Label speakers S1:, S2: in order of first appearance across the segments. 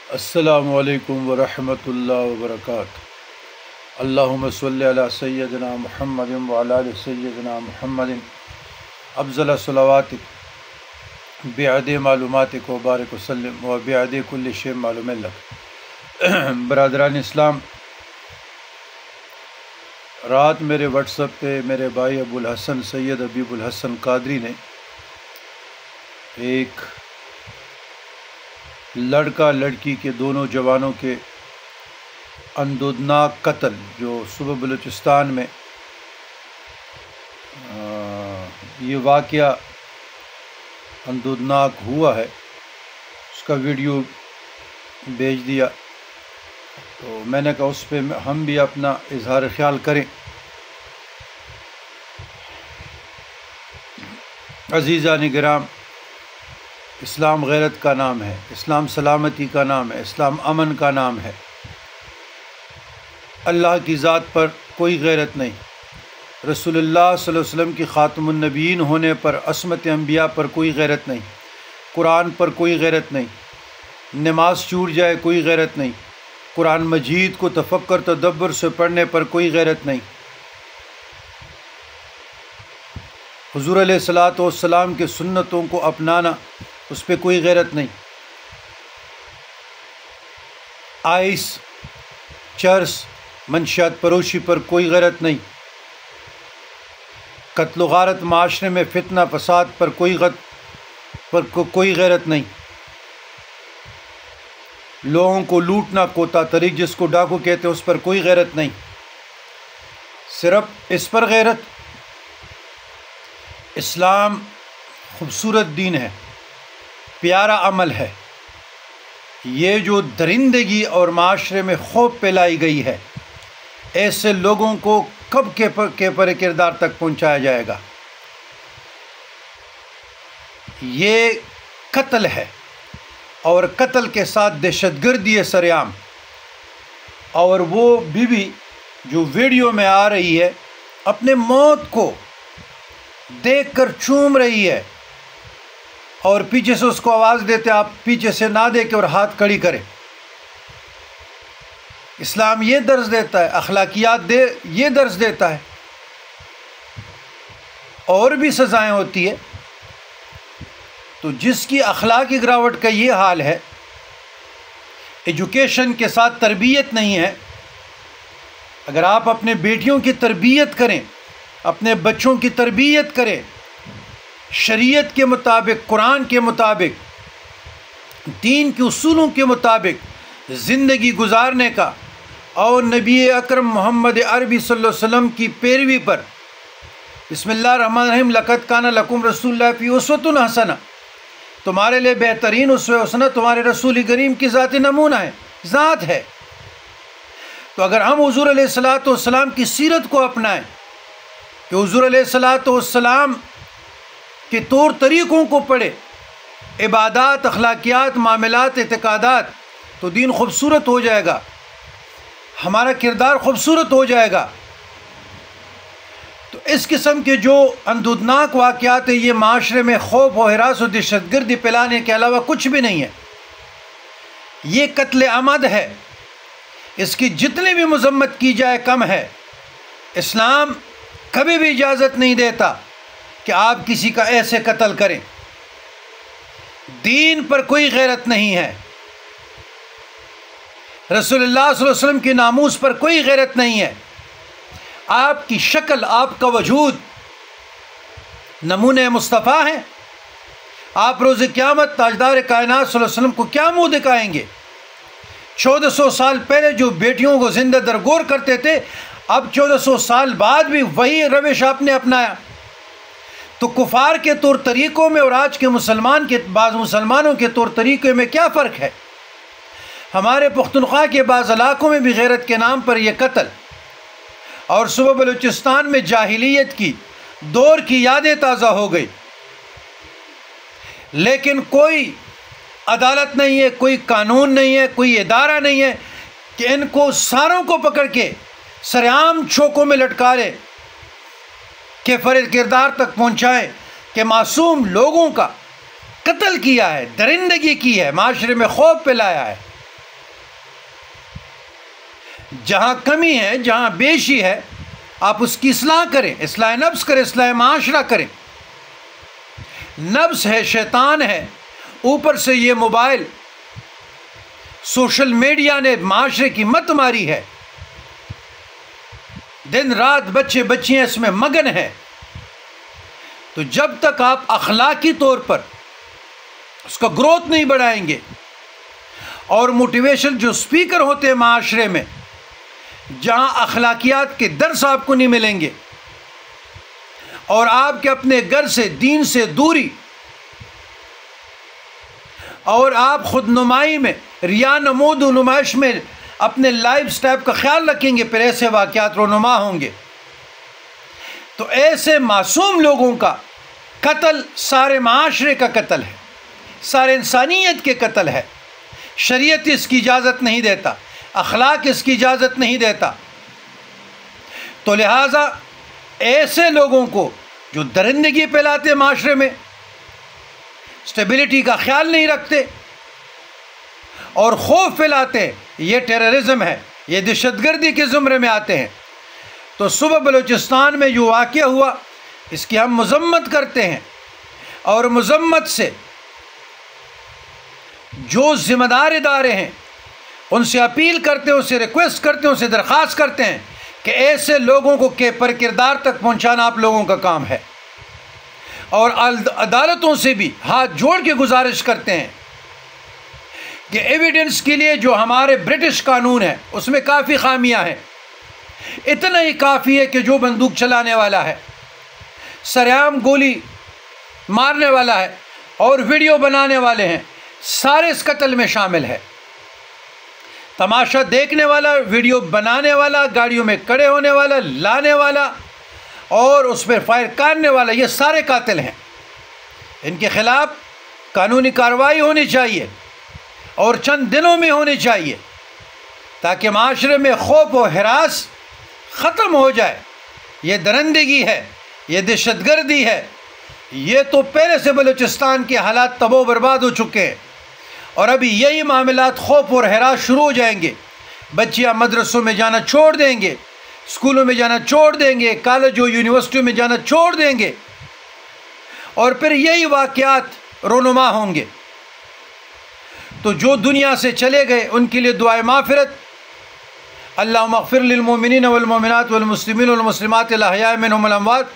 S1: السلام علیکم ورحمۃ اللہ وبرکاتہ۔ اللہم صلی علی سیدنا محمد وعلی آل سیدنا محمد افضل صلواتک بعد معلوماتک وبارک وسلم وبعد کل شیء معلوم لک۔ برادران اسلام، رات میرے واٹس ایپ پہ میرے بھائی ابو الحسن سید حبیب الحسن قادری نے ایک لڑکا لڑکی کے دونوں جوانوں کے اندودناک قتل جو صوبہ بلوچستان میں یہ واقعہ اندودناک ہوا ہے، اس کا ویڈیو بھیج دیا، تو میں نے کہا اس پہ ہم بھی اپنا اظہار خیال کریں۔ عزیزان گرام، اسلام غیرت کا نام ہے، اسلام سلامتی کا نام ہے، اسلام امن کا نام ہے۔ اللہ کی ذات پر کوئی غیرت نہیں، رسول اللہ صلی اللہ علیہ وسلم کی خاتم النبیین ہونے پر، عصمت انبیاء پر کوئی غیرت نہیں، قرآن پر کوئی غیرت نہیں، نماز چھوٹ جائے کوئی غیرت نہیں، قرآن مجید کو تفکر تدبر سے پڑھنے پر کوئی غیرت نہیں، حضور علیہ الصلاۃ والسلام کے سنتوں کو اپنانا اس پہ کوئی غیرت نہیں، آئس چرس منشیات پروشی پر کوئی غیرت نہیں، قتل و غارت معاشرے میں فتنہ فساد پر کوئی غیرت نہیں، لوگوں کو لوٹنا کوتا طریق جس کو ڈاکو کہتے ہیں اس پر کوئی غیرت نہیں، صرف اس پر غیرت۔ اسلام خوبصورت دین ہے، پیارا عمل ہے، یہ جو درندگی اور معاشرے میں خوف پھیلائی گئی ہے، ایسے لوگوں کو کب کے پر کردار تک پہنچایا جائے گا؟ یہ قتل ہے، اور قتل کے ساتھ دہشت گردی ہے سرعام، اور وہ بیوی جو ویڈیو میں آ رہی ہے اپنے موت کو دیکھ کر چوم رہی ہے، اور پیچھے سے اس کو آواز دیتے آپ پیچھے سے نہ دیکھیں اور ہاتھ کھڑی کریں۔ اسلام یہ درس دیتا ہے، اخلاقیات یہ درس دیتا ہے، اور بھی سزائیں ہوتی ہے۔ تو جس کی اخلاقی گراوٹ کا یہ حال ہے، ایجوکیشن کے ساتھ تربیت نہیں ہے، اگر آپ اپنے بیٹیوں کی تربیت کریں، اپنے بچوں کی تربیت کریں شریعت کے مطابق، قرآن کے مطابق، دین کے اصولوں کے مطابق زندگی گزارنے کا، اور نبی اکرم محمد عربی صلی اللہ علیہ وسلم کی پیروی پر، بسم اللہ الرحمن الرحیم، لقد کان لکم رسول اللہ فی اسوۃ حسنہ، تمہارے لیے بہترین اسوہ حسنہ تمہارے رسول کریم کی ذات نمونہ ہے، ذات ہے۔ تو اگر ہم حضور علیہ الصلاۃ والسلام کی سیرت کو اپنائیں کہ حضور علیہ الصلاۃ والسلام کے طور طریقوں کو پڑھے، عبادات، اخلاقیات، معاملات، اعتقادات، تو دین خوبصورت ہو جائے گا، ہمارا کردار خوبصورت ہو جائے گا۔ تو اس قسم کے جو اندودناک واقعات ہیں، یہ معاشرے میں خوف و ہراس و دہشت گردی پھیلانے کے علاوہ کچھ بھی نہیں ہے، یہ قتل عمد ہے، اس کی جتنی بھی مذمت کی جائے کم ہے۔ اسلام کبھی بھی اجازت نہیں دیتا کہ آپ کسی کا ایسے قتل کریں، دین پر کوئی غیرت نہیں ہے، رسول اللہ صلی اللہ علیہ وسلم کی ناموس پر کوئی غیرت نہیں ہے۔ آپ کی شکل، آپ کا وجود نمونہ مصطفیٰ ہے، آپ روز قیامت تاجدار کائنات صلی اللہ علیہ وسلم کو کیا منہ دکھائیں گے؟ 1400 سال پہلے جو بیٹیوں کو زندہ درگور کرتے تھے، اب 1400 سال بعد بھی وہی روش آپ نے اپنایا، تو کفار کے طور طریقوں میں اور آج کے بعض مسلمانوں کے طور طریقے میں کیا فرق ہے؟ ہمارے پختونخوا کے بعض علاقوں میں بھی غیرت کے نام پر یہ قتل، اور صوبہ بلوچستان میں جاہلیت کی دور کی یادیں تازہ ہو گئی، لیکن کوئی عدالت نہیں ہے، کوئی قانون نہیں ہے، کوئی ادارہ نہیں ہے کہ ان کو ساروں کو پکڑ کے سرعام چوکوں میں لٹکارے کہ فرد کردار تک پہنچائیں کہ معصوم لوگوں کا قتل کیا ہے، درندگی کی ہے، معاشرے میں خوف پھیلایا ہے۔ جہاں کمی ہے، جہاں بیشی ہے، آپ اس کی اصلاح کریں، اصلاح نفس کریں، اصلاح معاشرہ کریں۔ نفس ہے، شیطان ہے، اوپر سے یہ موبائل، سوشل میڈیا نے معاشرے کی مت ماری ہے، دن رات بچے بچیاں اس میں مگن ہیں۔ تو جب تک آپ اخلاقی طور پر اس کا گروتھ نہیں بڑھائیں گے، اور موٹیویشن جو سپیکر ہوتے ہیں معاشرے میں، جہاں اخلاقیات کے درس آپ کو نہیں ملیں گے، اور آپ کے اپنے گھر سے دین سے دوری، اور آپ خود نمائی میں، ریا نمود و نمائش میں اپنے لائف سٹائل کا خیال رکھیں گے، پھر ایسے واقعات رونما ہوں گے۔ تو ایسے معصوم لوگوں کا قتل سارے معاشرے کا قتل ہے، سارے انسانیت کے قتل ہے۔ شریعت اس کی اجازت نہیں دیتا، اخلاق اس کی اجازت نہیں دیتا۔ تو لہٰذا ایسے لوگوں کو جو درندگی پھیلاتے معاشرے میں، اسٹیبلٹی کا خیال نہیں رکھتے اور خوف پھیلاتے ہیں، یہ ٹیررزم ہے، یہ دہشت گردی کے زمرے میں آتے ہیں۔ تو صبح بلوچستان میں جو واقعہ ہوا، اس کی ہم مذمت کرتے ہیں، اور مذمت سے جو ذمہ دار ادارے ہیں ان سے اپیل کرتے ہیں، ان سے ریکویسٹ کرتے ہیں، ان سے درخواست کرتے ہیں کہ ایسے لوگوں کو پر کردار تک پہنچانا آپ لوگوں کا کام ہے، اور عدالتوں سے بھی ہاتھ جوڑ کے گزارش کرتے ہیں کہ ایویڈنس کے لیے جو ہمارے برٹش قانون ہے اس میں کافی خامیاں ہیں۔ اتنا ہی کافی ہے کہ جو بندوق چلانے والا ہے، سرعام گولی مارنے والا ہے، اور ویڈیو بنانے والے ہیں، سارے اس قتل میں شامل ہے۔ تماشا دیکھنے والا، ویڈیو بنانے والا، گاڑیوں میں کھڑے ہونے والا، لانے والا، اور اس پہ فائر کرنے والا، یہ سارے قاتل ہیں۔ ان کے خلاف قانونی کارروائی ہونی چاہیے، اور چند دنوں میں ہونی چاہیے، تاکہ معاشرے میں خوف و ہراس ختم ہو جائے۔ یہ درندگی ہے، یہ دہشت گردی ہے، یہ تو پہلے سے بلوچستان کے حالات تباہ و برباد ہو چکے ہیں، اور ابھی یہی معاملات خوف اور ہراس شروع ہو جائیں گے۔ بچیاں مدرسوں میں جانا چھوڑ دیں گے، اسکولوں میں جانا چھوڑ دیں گے، کالج و یونیورسٹیوں میں جانا چھوڑ دیں گے، اور پھر یہی واقعات رونما ہوں گے۔ تو جو دنیا سے چلے گئے ان کے لیے دعائے مغفرت، اللہم اغفر للمؤمنین والمؤمنات والمسلمین والمسلمات الاحیاء منهم والاموات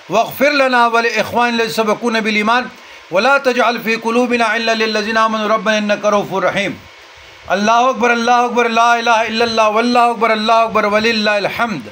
S1: واغفر لنا ولاخواننا الذین سبقونا بالایمان ولا تجعل فی قلوبنا غلا للذین آمنوا ربنا انک رؤوف رحیم۔ اللہ اکبر، اللہ اکبر، لا الہ الا اللہ، واللہ اکبر، اللہ اکبر وللہ الحمد۔